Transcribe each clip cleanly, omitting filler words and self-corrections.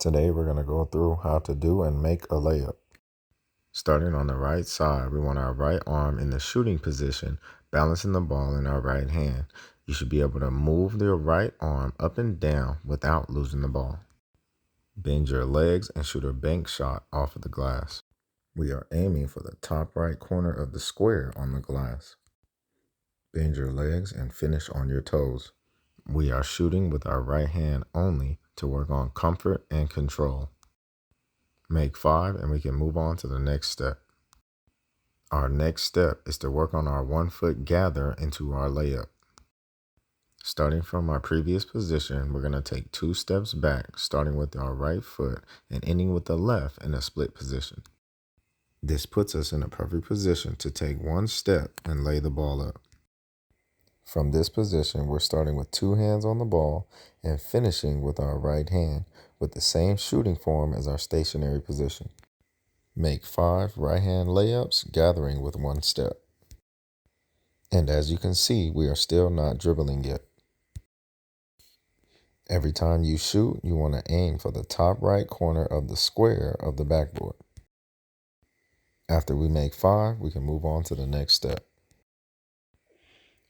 Today we're going to go through how to do and make a layup. Starting on the right side, we want our right arm in the shooting position, balancing the ball in our right hand. You should be able to move your right arm up and down without losing the ball. Bend your legs and shoot a bank shot off of the glass. We are aiming for the top right corner of the square on the glass. Bend your legs and finish on your toes. We are shooting with our right hand only to work on comfort and control. Make 5 and we can move on to the next step. Our next step is to work on our 1 foot gather into our layup. Starting from our previous position, we're going to take 2 steps back, starting with our right foot and ending with the left in a split position. This puts us in a perfect position to take 1 step and lay the ball up. From this position, we're starting with 2 hands on the ball and finishing with our right hand with the same shooting form as our stationary position. Make 5 right hand layups, gathering with 1 step. And as you can see, we are still not dribbling yet. Every time you shoot, you want to aim for the top right corner of the square of the backboard. After we make 5, we can move on to the next step.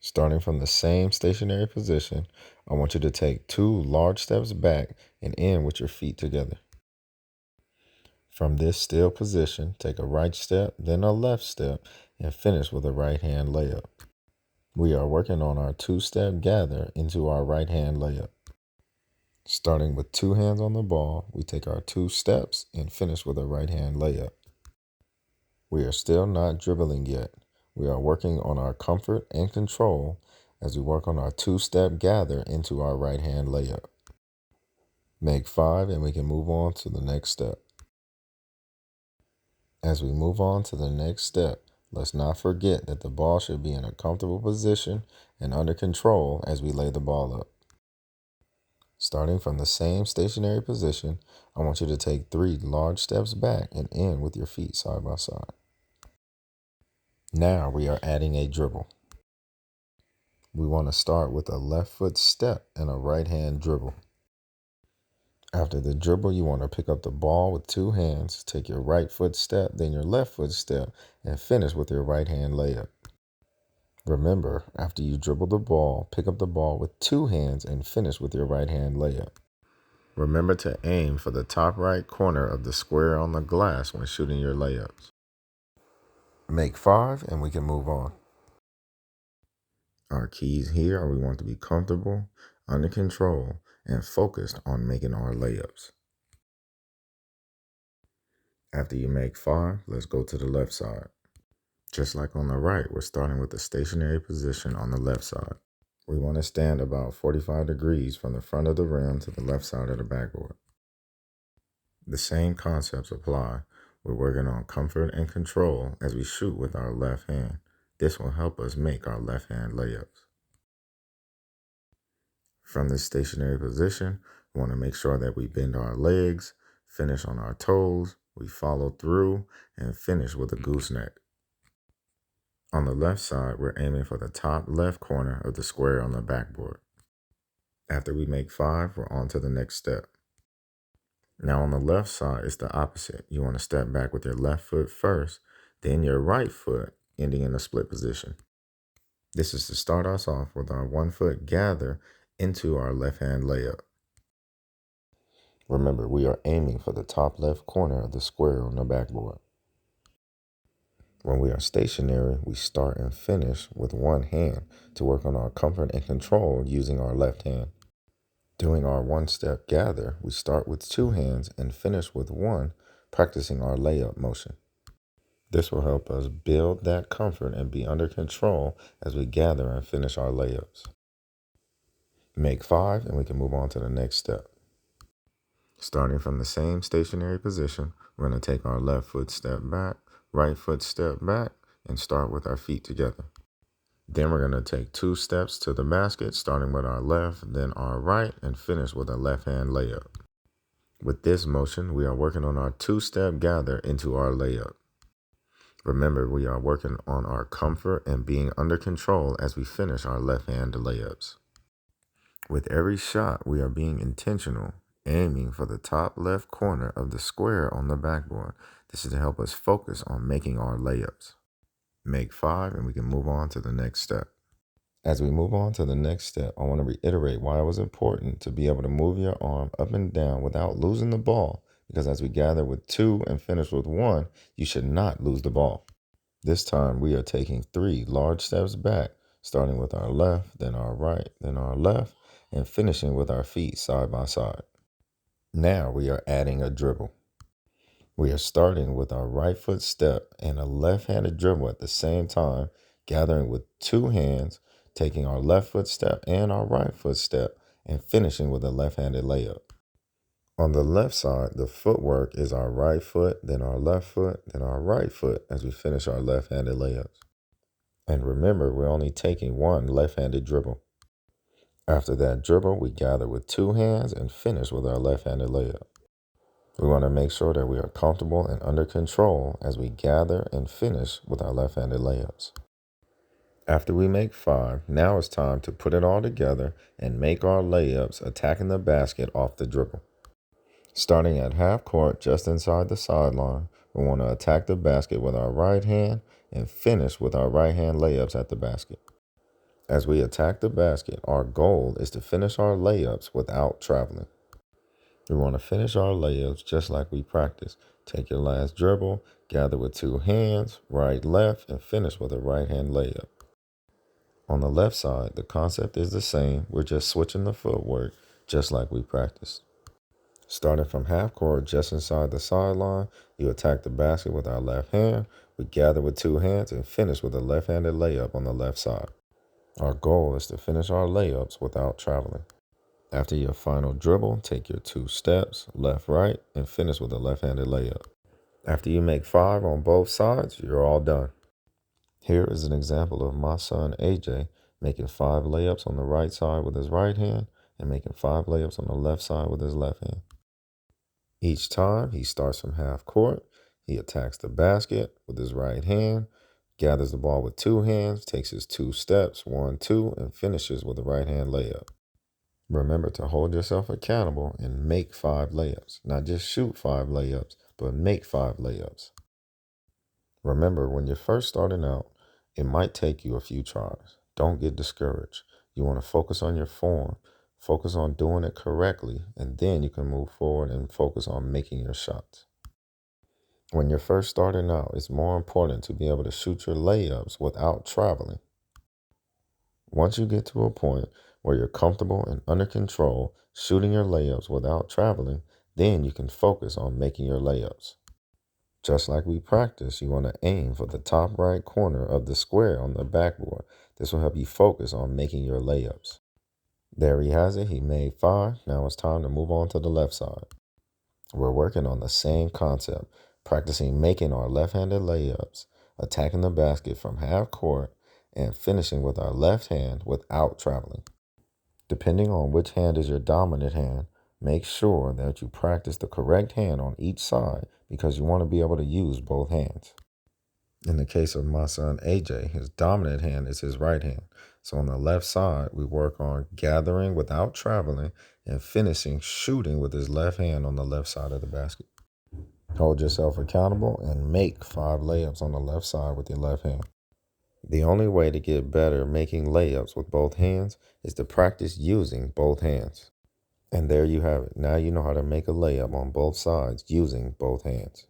Starting from the same stationary position, I want you to take 2 large steps back and end with your feet together. From this still position, take a right step, then a left step, and finish with a right hand layup. We are working on our 2-step gather into our right hand layup. Starting with 2 hands on the ball, we take our 2 steps and finish with a right hand layup. We are still not dribbling yet. We are working on our comfort and control as we work on our 2-step gather into our right hand layup. Make 5 and we can move on to the next step. As we move on to the next step, let's not forget that the ball should be in a comfortable position and under control as we lay the ball up. Starting from the same stationary position, I want you to take 3 large steps back and end with your feet side by side. Now we are adding a dribble. We want to start with a left foot step and a right hand dribble. After the dribble, you want to pick up the ball with 2 hands, take your right foot step, then your left foot step, and finish with your right hand layup. Remember, after you dribble the ball, pick up the ball with 2 hands and finish with your right hand layup. Remember to aim for the top right corner of the square on the glass when shooting your layups. Make 5 and we can move on. Our keys here are we want to be comfortable, under control, and focused on making our layups. After you make 5, let's go to the left side. Just like on the right, we're starting with the stationary position on the left side. We want to stand about 45 degrees from the front of the rim to the left side of the backboard. The same concepts apply. We're working on comfort and control as we shoot with our left hand. This will help us make our left hand layups. From this stationary position, we want to make sure that we bend our legs, finish on our toes, we follow through, and finish with a gooseneck. On the left side, we're aiming for the top left corner of the square on the backboard. After we make 5, we're on to the next step. Now on the left side, it's the opposite. You want to step back with your left foot first, then your right foot, ending in a split position. This is to start us off with our 1 foot gather into our left hand layup. Remember, we are aiming for the top left corner of the square on the backboard. When we are stationary, we start and finish with 1 hand to work on our comfort and control using our left hand. Doing our 1-step gather, we start with 2 hands and finish with 1, practicing our layup motion. This will help us build that comfort and be under control as we gather and finish our layups. Make 5 and we can move on to the next step. Starting from the same stationary position, we're going to take our left foot step back, right foot step back, and start with our feet together. Then we're going to take 2 steps to the basket, starting with our left, then our right, and finish with a left hand layup. With this motion, we are working on our 2-step gather into our layup. Remember, we are working on our comfort and being under control as we finish our left hand layups. With every shot, we are being intentional. aiming for the top left corner of the square on the backboard. This is to help us focus on making our layups. Make 5 and we can move on to the next step. As we move on to the next step, I want to reiterate why it was important to be able to move your arm up and down without losing the ball, because as we gather with 2 and finish with 1, you should not lose the ball. This time we are taking 3 large steps back, starting with our left, then our right, then our left, and finishing with our feet side by side. Now we are adding a dribble. We are starting with our right foot step and a left-handed dribble at the same time, gathering with 2 hands, taking our left foot step and our right foot step, and finishing with a left-handed layup. On the left side, the footwork is our right foot, then our left foot, then our right foot as we finish our left-handed layups. And remember, we're only taking 1 left-handed dribble. After that dribble, we gather with 2 hands and finish with our left-handed layup. We want to make sure that we are comfortable and under control as we gather and finish with our left-handed layups. After we make 5, now it's time to put it all together and make our layups attacking the basket off the dribble. Starting at half court just inside the sideline, we want to attack the basket with our right hand and finish with our right hand layups at the basket. As we attack the basket, our goal is to finish our layups without traveling. We want to finish our layups just like we practice. Take your last dribble, gather with 2 hands, right, left, and finish with a right hand layup. On the left side, the concept is the same. We're just switching the footwork just like we practiced. Starting from half court just inside the sideline, you attack the basket with our left hand. We gather with 2 hands and finish with a left-handed layup on the left side. Our goal is to finish our layups without traveling. After your final dribble, take your 2 steps, left, right, and finish with a left-handed layup. After you make 5 on both sides, you're all done. Here is an example of my son AJ making 5 layups on the right side with his right hand and making 5 layups on the left side with his left hand. Each time he starts from half court, he attacks the basket with his right hand, gathers the ball with 2 hands, takes his 2 steps, 1, 2, and finishes with a right hand layup. Remember to hold yourself accountable and make 5 layups. Not just shoot 5 layups, but make 5 layups. Remember, when you're first starting out, it might take you a few tries. Don't get discouraged. You want to focus on your form, focus on doing it correctly, and then you can move forward and focus on making your shots. When you're first starting out, it's more important to be able to shoot your layups without traveling. Once you get to a point where you're comfortable and under control shooting your layups without traveling, then you can focus on making your layups. Just like we practice, you want to aim for the top right corner of the square on the backboard. This will help you focus on making your layups. There he has it. He made 5. Now it's time to move on to the left side. We're working on the same concept, practicing making our left-handed layups, attacking the basket from half court, and finishing with our left hand without traveling. Depending on which hand is your dominant hand, make sure that you practice the correct hand on each side because you want to be able to use both hands. In the case of my son AJ, his dominant hand is his right hand. So on the left side, we work on gathering without traveling and finishing shooting with his left hand on the left side of the basket. Hold yourself accountable and make 5 layups on the left side with your left hand. The only way to get better making layups with both hands is to practice using both hands. And there you have it. Now you know how to make a layup on both sides using both hands.